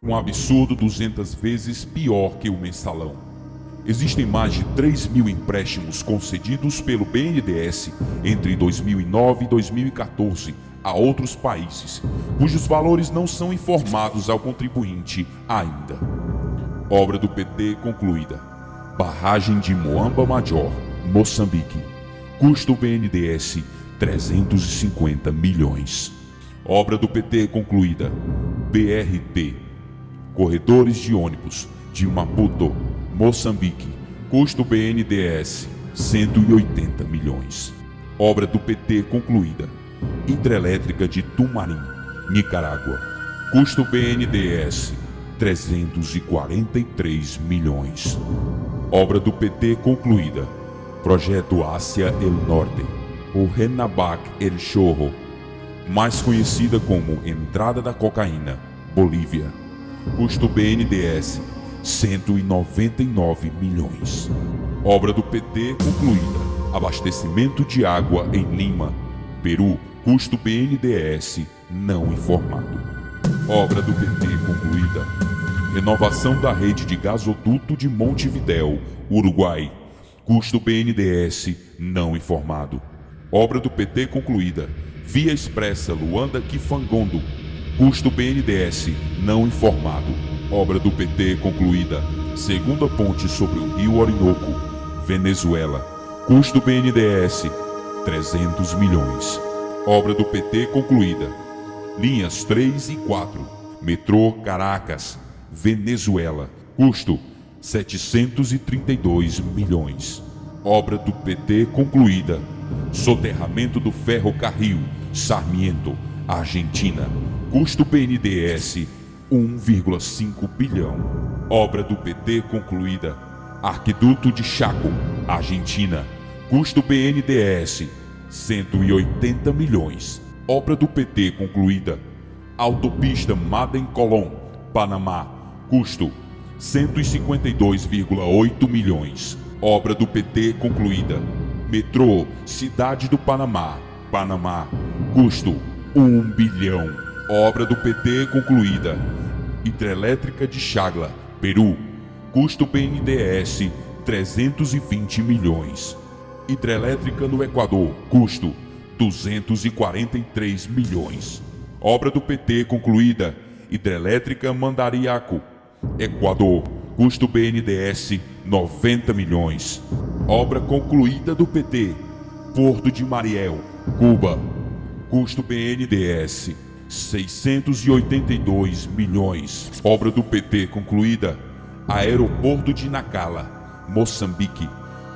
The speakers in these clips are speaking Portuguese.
um absurdo 200 vezes pior que o mensalão. Existem mais de 3.000 empréstimos concedidos pelo BNDES entre 2009 e 2014 a outros países, cujos valores não são informados ao contribuinte ainda. Obra do PT concluída. Barragem de Moamba Major, Moçambique. Custo BNDES 350 milhões. Obra do PT concluída. BRT. Corredores de ônibus de Maputo, Moçambique. Custo BNDES 180 milhões. Obra do PT concluída. Hidrelétrica de Tumarim, Nicarágua. Custo BNDES 343 milhões. Obra do PT concluída. Projeto Hacia el Norte, o Renabac El Chorro, mais conhecida como Entrada da Cocaína, Bolívia. Custo BNDES 199 milhões. Obra do PT concluída. Abastecimento de água em Lima, Peru. Custo BNDES não informado. Obra do PT concluída. Renovação da rede de gasoduto de Montevidéu, Uruguai. Custo BNDES não informado. Obra do PT concluída. Via Expressa Luanda-Kifangondo. Custo BNDES não informado. Obra do PT concluída. Segunda ponte sobre o rio Orinoco, Venezuela. Custo BNDES 300 milhões. Obra do PT concluída. Linhas 3 e 4. Metrô Caracas, Venezuela. Custo 732 milhões. Obra do PT concluída. Soterramento do ferrocarril Sarmiento, Argentina. Custo BNDES 1,5 bilhão. Obra do PT concluída. Arquiduto de Chaco, Argentina. Custo BNDES 180 milhões. Obra do PT concluída. Autopista Madem-Colón, Panamá. Custo 152,8 milhões. Obra do PT concluída. Metrô Cidade do Panamá, Panamá. Custo 1 bilhão. Obra do PT concluída. Hidrelétrica de Chagla, Peru. Custo BNDES 320 milhões. Hidrelétrica no Equador. Custo 243 milhões. Obra do PT concluída. Hidrelétrica Mandariaco, Equador. Custo BNDES 90 milhões. Obra concluída do PT. Porto de Mariel, Cuba. Custo BNDES 682 milhões. Obra do PT concluída. Aeroporto de Nacala, Moçambique.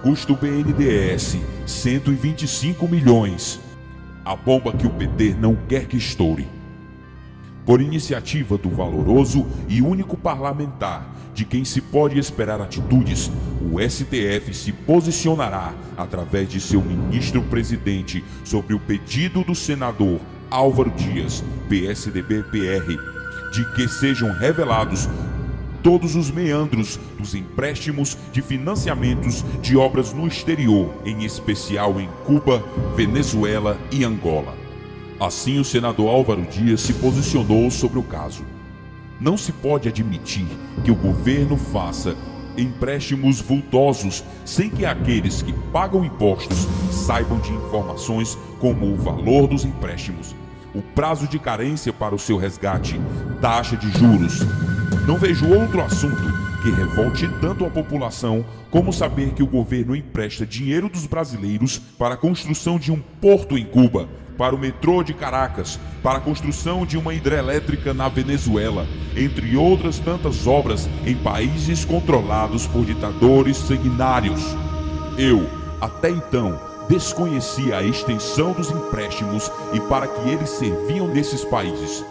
Custo BNDES 125 milhões. A bomba que o PT não quer que estoure. Por iniciativa do valoroso e único parlamentar de quem se pode esperar atitudes, o STF se posicionará através de seu ministro-presidente sobre o pedido do senador Álvaro Dias, PSDB-PR, de que sejam revelados todos os meandros dos empréstimos de financiamentos de obras no exterior, em especial em Cuba, Venezuela e Angola. Assim, o senador Álvaro Dias se posicionou sobre o caso. Não se pode admitir que o governo faça empréstimos vultosos sem que aqueles que pagam impostos saibam de informações como o valor dos empréstimos, o prazo de carência para o seu resgate, taxa de juros. Não vejo outro assunto que revolte tanto a população como saber que o governo empresta dinheiro dos brasileiros para a construção de um porto em Cuba, para o metrô de Caracas, para a construção de uma hidrelétrica na Venezuela, entre outras tantas obras em países controlados por ditadores sanguinários. Eu, até então, desconhecia a extensão dos empréstimos e para que eles serviam nesses países.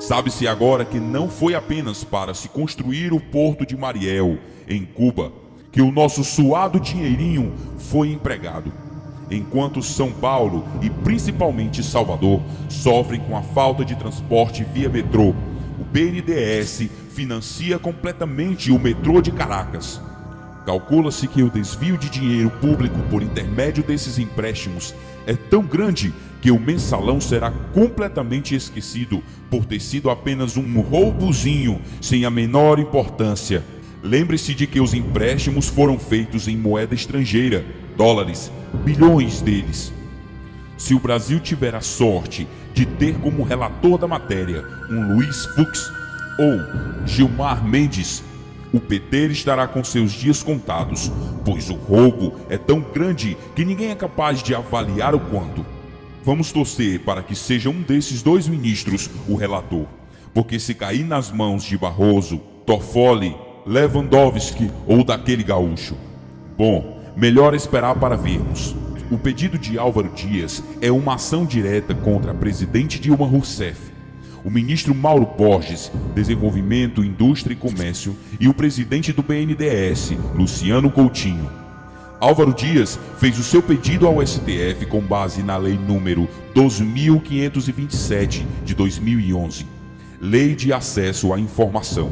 Sabe-se agora que não foi apenas para se construir o Porto de Mariel, em Cuba, que o nosso suado dinheirinho foi empregado. Enquanto São Paulo e principalmente Salvador sofrem com a falta de transporte via metrô, o BNDES financia completamente o metrô de Caracas. Calcula-se que o desvio de dinheiro público por intermédio desses empréstimos é tão grande que o mensalão será completamente esquecido por ter sido apenas um roubozinho sem a menor importância. Lembre-se de que os empréstimos foram feitos em moeda estrangeira, dólares, bilhões deles. Se o Brasil tiver a sorte de ter como relator da matéria um Luiz Fux ou Gilmar Mendes, o PT estará com seus dias contados, pois o roubo é tão grande que ninguém é capaz de avaliar o quanto. Vamos torcer para que seja um desses dois ministros o relator, porque se cair nas mãos de Barroso, Toffoli, Lewandowski ou daquele gaúcho, bom, melhor esperar para vermos. O pedido de Álvaro Dias é uma ação direta contra a presidente Dilma Rousseff, o ministro Mauro Borges, Desenvolvimento, Indústria e Comércio, e o presidente do BNDES, Luciano Coutinho. Álvaro Dias fez o seu pedido ao STF com base na Lei número 12.527 de 2011, Lei de Acesso à Informação,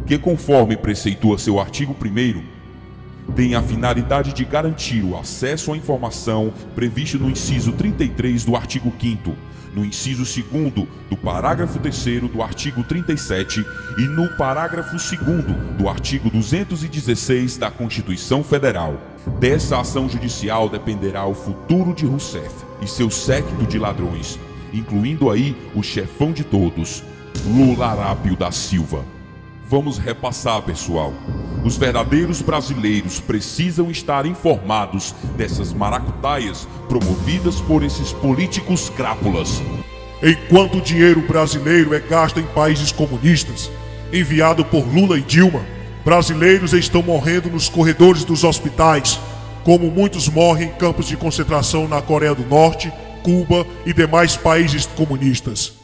que, conforme preceitua seu artigo 1º, tem a finalidade de garantir o acesso à informação previsto no inciso 33 do artigo 5º, no inciso 2º do parágrafo 3º do artigo 37 e no parágrafo 2º do artigo 216 da Constituição Federal. Dessa ação judicial dependerá o futuro de Rousseff e seu séquito de ladrões, incluindo aí o chefão de todos, Lula Arápio da Silva. Vamos repassar, pessoal. Os verdadeiros brasileiros precisam estar informados dessas maracutaias promovidas por esses políticos crápulas. Enquanto o dinheiro brasileiro é gasto em países comunistas, enviado por Lula e Dilma, brasileiros estão morrendo nos corredores dos hospitais, como muitos morrem em campos de concentração na Coreia do Norte, Cuba e demais países comunistas.